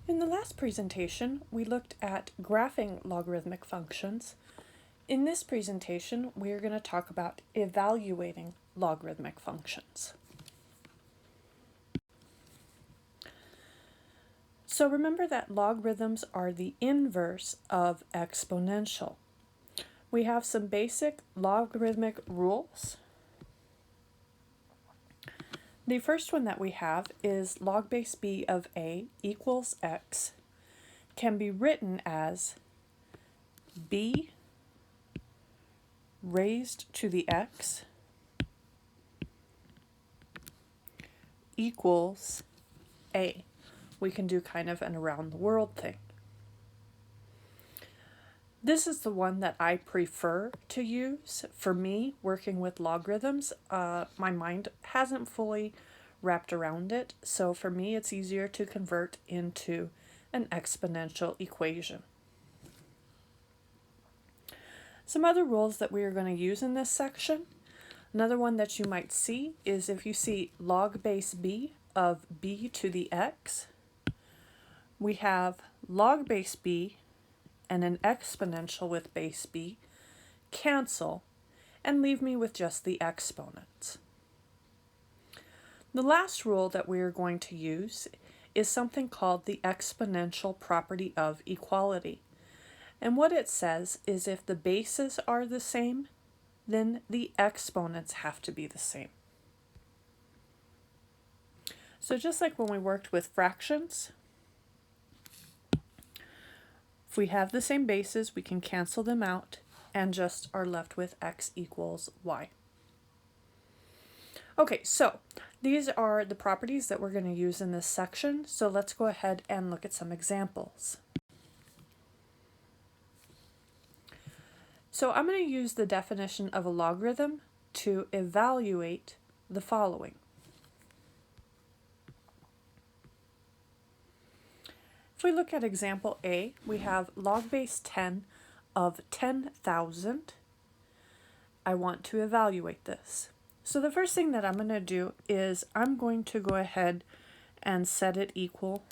In the last presentation, we looked at graphing logarithmic functions. In this presentation, we are going to talk about evaluating logarithmic functions. So remember that logarithms are the inverse of exponential. We have some basic logarithmic rules. The first one that we have is log base b of a equals x can be written as b raised to the x equals a. We can do kind of an around the world thing. This is the one that I prefer to use. For me, working with logarithms, my mind hasn't fully wrapped around it, so for me it's easier to convert into an exponential equation. Some other rules that we are going to use in this section. Another one that you might see is if you see log base b of b to the x, we have log base b and an exponential with base b cancel and leave me with just the exponents. The last rule that we are going to use is something called the exponential property of equality. And what it says is if the bases are the same, then the exponents have to be the same. So just like when we worked with fractions, if we have the same bases, we can cancel them out and just are left with x equals y. Okay, so these are the properties that we're going to use in this section. So let's go ahead and look at some examples. So I'm going to use the definition of a logarithm to evaluate the following. If we look at example A, we have log base 10 of 10,000. I want to evaluate this. So the first thing that I'm going to do is I'm going to go ahead and set it equal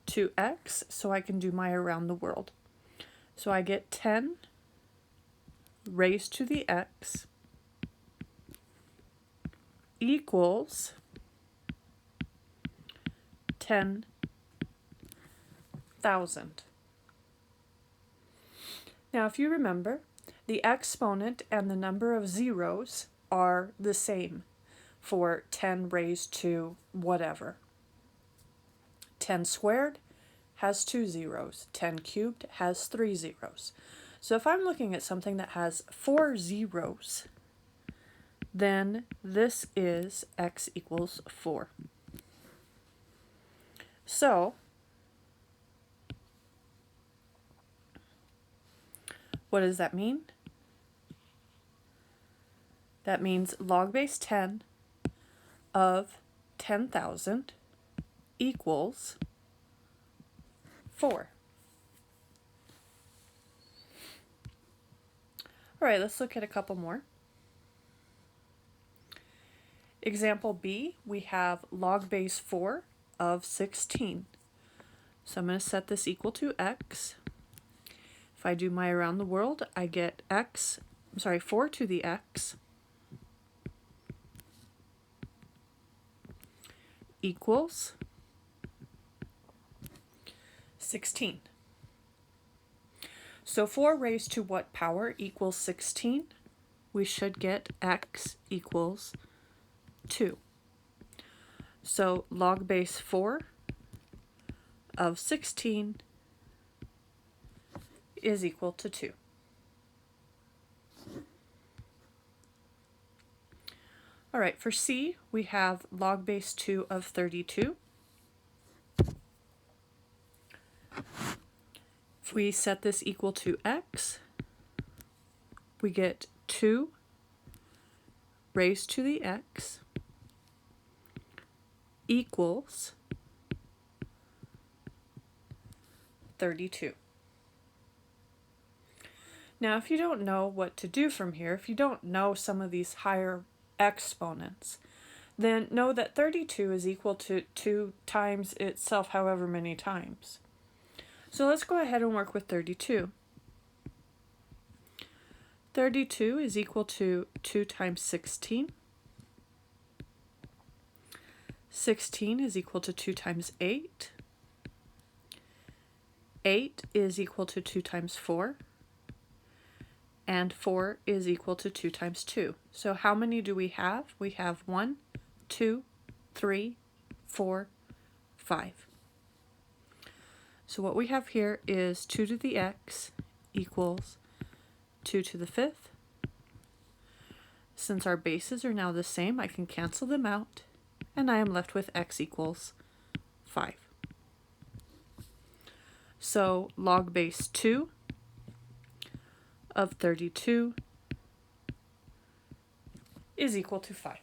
to x so I can do my around the world. So I get 10 raised to the x equals 10,000. Now if you remember, the exponent and the number of zeros are the same for 10 raised to whatever. 10 squared has 2 zeros. 10 cubed has 3 zeros. So if I'm looking at something that has 4 zeros, then this is x equals 4. So what does that mean? That means log base 10 of 10,000 equals 4. All right, let's look at a couple more. Example B, we have log base 4 of 16. So I'm going to set this equal to x. If I do my around the world, I get 4 to the x equals 16. So 4 raised to what power equals 16? We should get x equals 2. So log base 4 of 16 is equal to 2. All right, for C, we have log base 2 of 32. If we set this equal to x, we get 2 raised to the x equals 32. Now, if you don't know what to do from here, if you don't know some of these higher exponents, then know that 32 is equal to 2 times itself however many times. So let's go ahead and work with 32. 32 is equal to 2 times 16. 16 is equal to 2 times 8. 8 is equal to 2 times 4. And 4 is equal to 2 times 2. So how many do we have? We have 1, 2, 3, 4, 5. So what we have here is 2 to the x equals 2 to the 5th. Since our bases are now the same, I can cancel them out, and I am left with x equals 5. So log base 2 of 32 is equal to 5.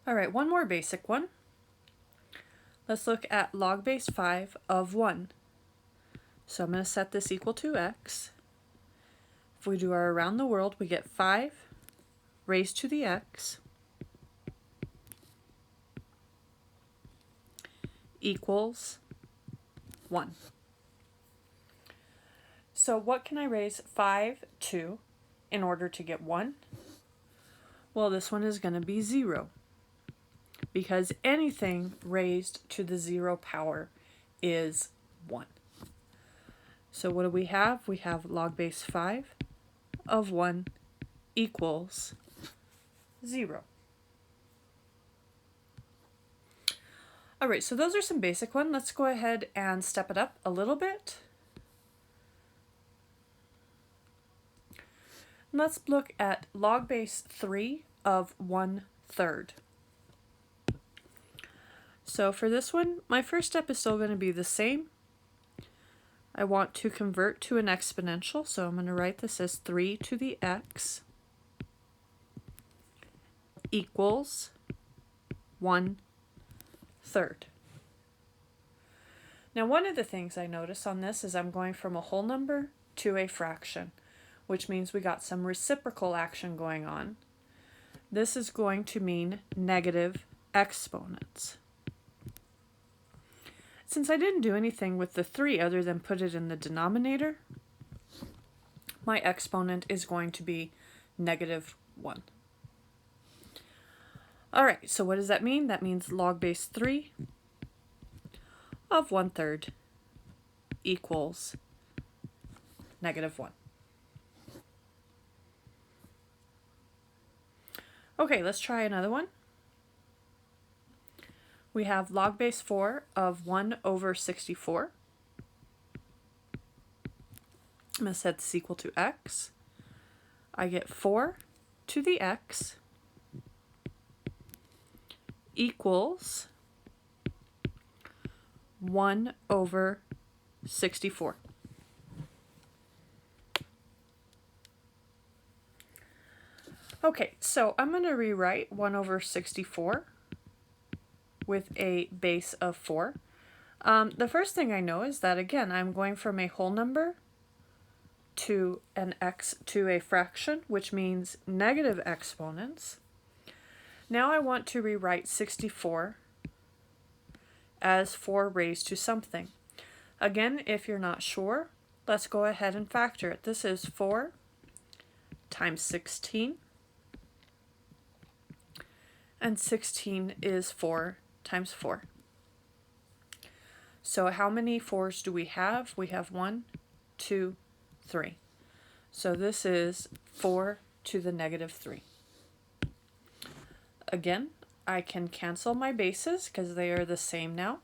All right, one more basic one. Let's look at log base 5 of 1. So I'm going to set this equal to x. If we do our around the world, we get 5 raised to the x equals 1. So what can I raise 5 to in order to get 1? Well, this one is going to be 0, because anything raised to the 0 power is 1. So what do we have? We have log base 5 of 1 equals 0. All right, so those are some basic ones. Let's go ahead and step it up a little bit. Let's look at log base 3 of 1/3. So for this one, my first step is still going to be the same. I want to convert to an exponential, so I'm going to write this as 3 to the x equals 1/3. Now, one of the things I notice on this is I'm going from a whole number to a fraction, which means we got some reciprocal action going on. This is going to mean negative exponents. Since I didn't do anything with the 3 other than put it in the denominator, my exponent is going to be -1. All right, so what does that mean? That means log base 3 of 1/3 equals -1. Okay, let's try another one. We have log base 4 of 1/64. I'm going to set this equal to x. I get 4 to the x equals 1/64. Okay, so I'm going to rewrite 1/64 with a base of 4. The first thing I know is that, again, I'm going from a whole number to an x to a fraction, which means negative exponents. Now I want to rewrite 64 as 4 raised to something. Again, if you're not sure, let's go ahead and factor it. This is 4 times 16, and 16 is 4 times 4. So how many 4s do we have? We have 1, 2, 3. So this is 4 to the -3. Again, I can cancel my bases because they are the same now,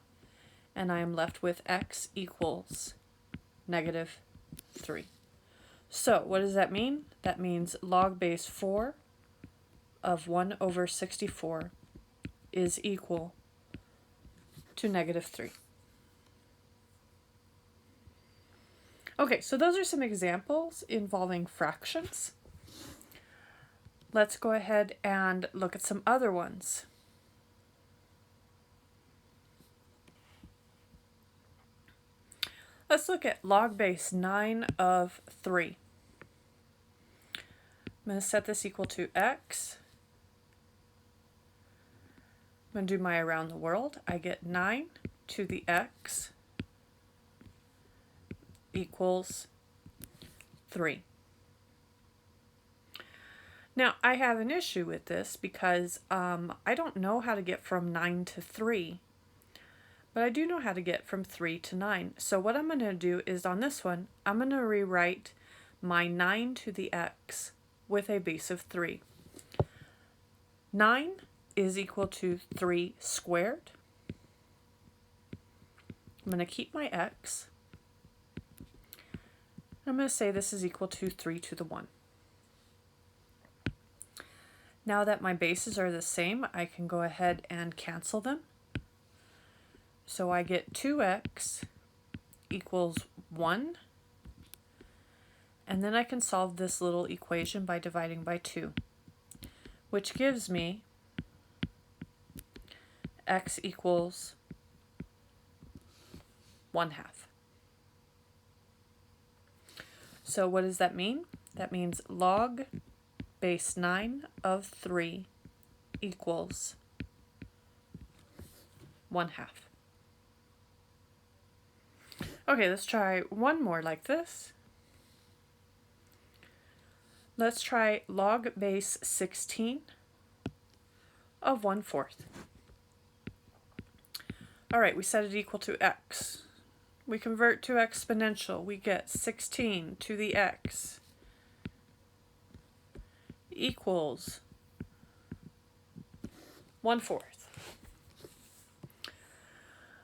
and I am left with x equals -3. So what does that mean? That means log base 4 of 1/64 is equal to -3. Okay, so those are some examples involving fractions. Let's go ahead and look at some other ones. Let's look at log base 9 of 3. I'm going to set this equal to x. I'm going to do my around the world. I get 9 to the x equals 3. Now, I have an issue with this because I don't know how to get from 9 to 3, but I do know how to get from 3 to 9. So what I'm going to do is on this one, I'm going to rewrite my 9 to the x with a base of 3. 9 is equal to 3 squared. I'm going to keep my x. I'm going to say this is equal to 3 to the 1. Now that my bases are the same, I can go ahead and cancel them. So I get 2x equals 1. And then I can solve this little equation by dividing by 2, which gives me x equals 1/2. So what does that mean? That means log base 9 of 3 equals 1/2. Okay, let's try one more like this. Let's try log base 16 of 1/4. All right, we set it equal to x. We convert to exponential. We get 16 to the x equals 1/4.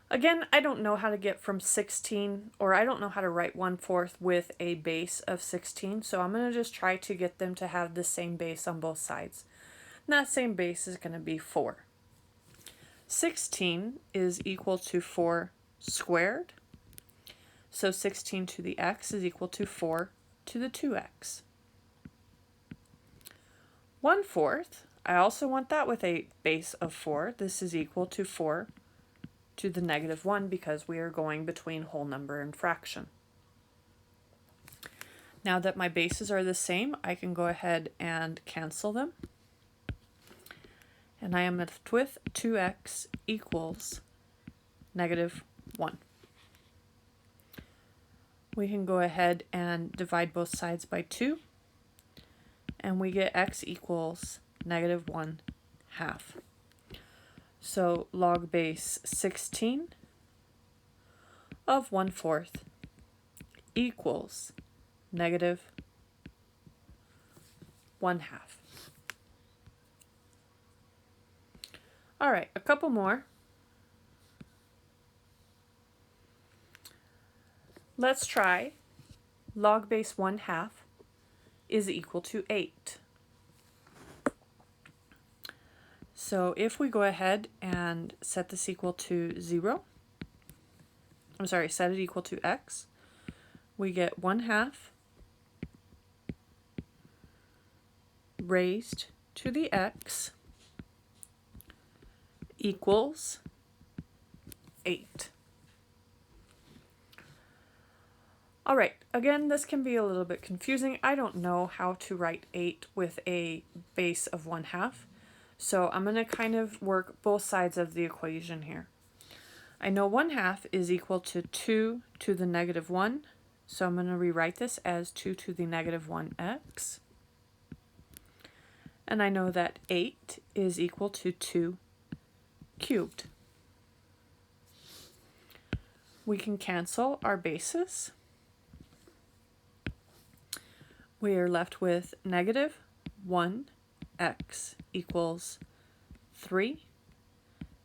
Again, I don't know how to get from 16, or I don't know how to write 1/4 with a base of 16, so I'm going to just try to get them to have the same base on both sides. And that same base is going to be 4. 16 is equal to 4 squared, so 16 to the x is equal to 4 to the 2x. 1/4, I also want that with a base of 4. This is equal to 4 to the -1 because we are going between whole number and fraction. Now that my bases are the same, I can go ahead and cancel them. And I am left with 2x equals -1. We can go ahead and divide both sides by 2. And we get x equals -1/2. So log base 16 of 1/4 equals -1/2. All right, a couple more. Let's try log base 1/2 is equal to 8. So if we go ahead and set this equal to 0, set it equal to x, we get 1/2 raised to the x equals 8. All right, again, this can be a little bit confusing. I don't know how to write 8 with a base of 1/2. So I'm going to kind of work both sides of the equation here. I know 1/2 is equal to 2 to the -1. So I'm going to rewrite this as 2 to the -1x. And I know that 8 is equal to 2 cubed. We can cancel our bases. We are left with -1x equals 3.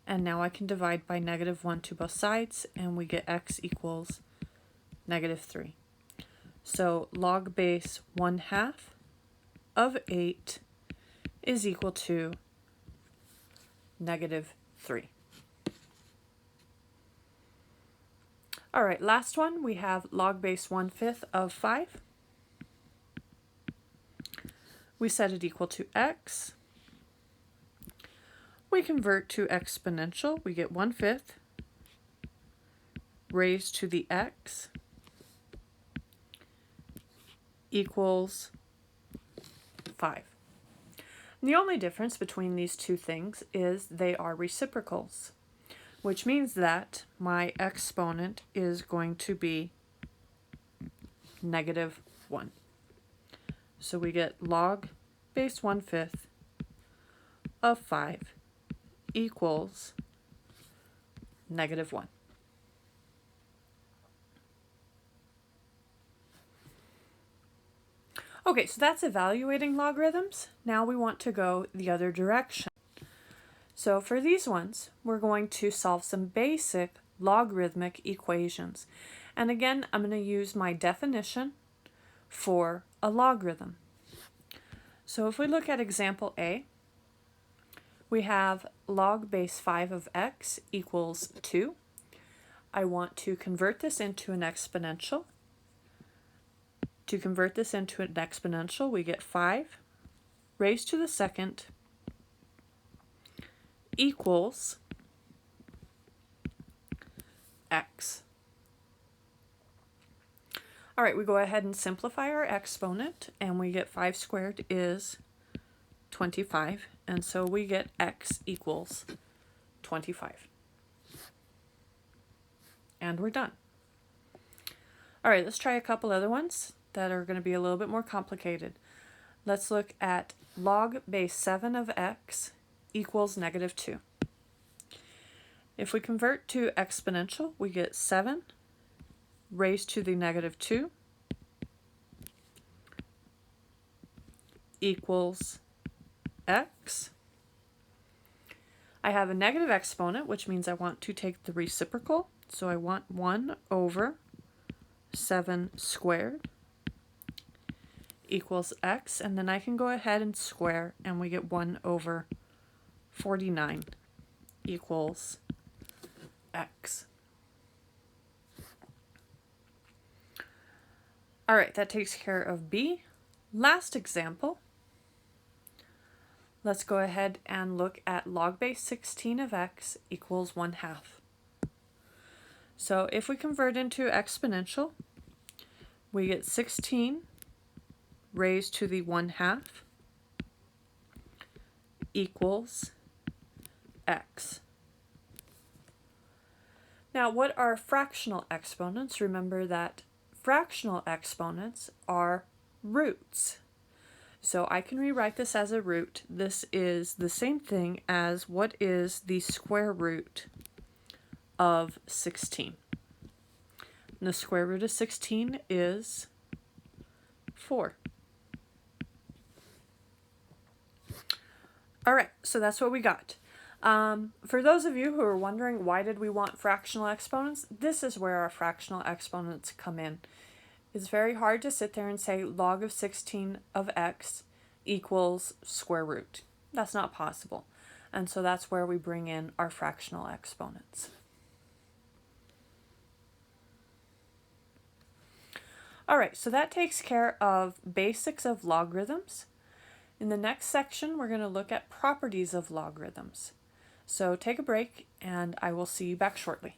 And now I can divide by -1 to both sides, and we get x equals -3. So log base 1/2 of 8 is equal to -3. All right, last one, we have log base 1/5 of 5. We set it equal to x. We convert to exponential. We get 1/5 raised to the x 5. And the only difference between these two things is they are reciprocals, which means that my exponent is going to be -1. So we get log base 1/5 of 5 equals -1. Okay, so that's evaluating logarithms. Now we want to go the other direction. So for these ones, we're going to solve some basic logarithmic equations. And again, I'm going to use my definition for a logarithm. So if we look at example A, we have log base 5 of x equals 2. I want to convert this into an exponential. To convert this into an exponential, we get 5 raised to the second equals x. All right, we go ahead and simplify our exponent, and we get 5 squared is 25, and so we get x equals 25. And we're done. All right, let's try a couple other ones that are going to be a little bit more complicated. Let's look at log base 7 of x equals -2. If we convert to exponential, we get 7 raised to the -2 equals x. I have a negative exponent, which means I want to take the reciprocal. So I want 1 over 7 squared equals x, and then I can go ahead and square, and we get 1 over 49 equals x. All right, that takes care of B. Last example. Let's go ahead and look at log base 16 of x equals 1/2. So if we convert into exponential, we get 16 raised to the 1/2 equals x. Now, what are fractional exponents? Remember that fractional exponents are roots. So I can rewrite this as a root. This is the same thing as what is the square root of 16. And the square root of 16 is 4. All right, so that's what we got. For those of you who are wondering why did we want fractional exponents, this is where our fractional exponents come in. It's very hard to sit there and say log of 16 of x equals square root. That's not possible. And so that's where we bring in our fractional exponents. All right, so that takes care of basics of logarithms. In the next section, we're going to look at properties of logarithms. So take a break, and I will see you back shortly.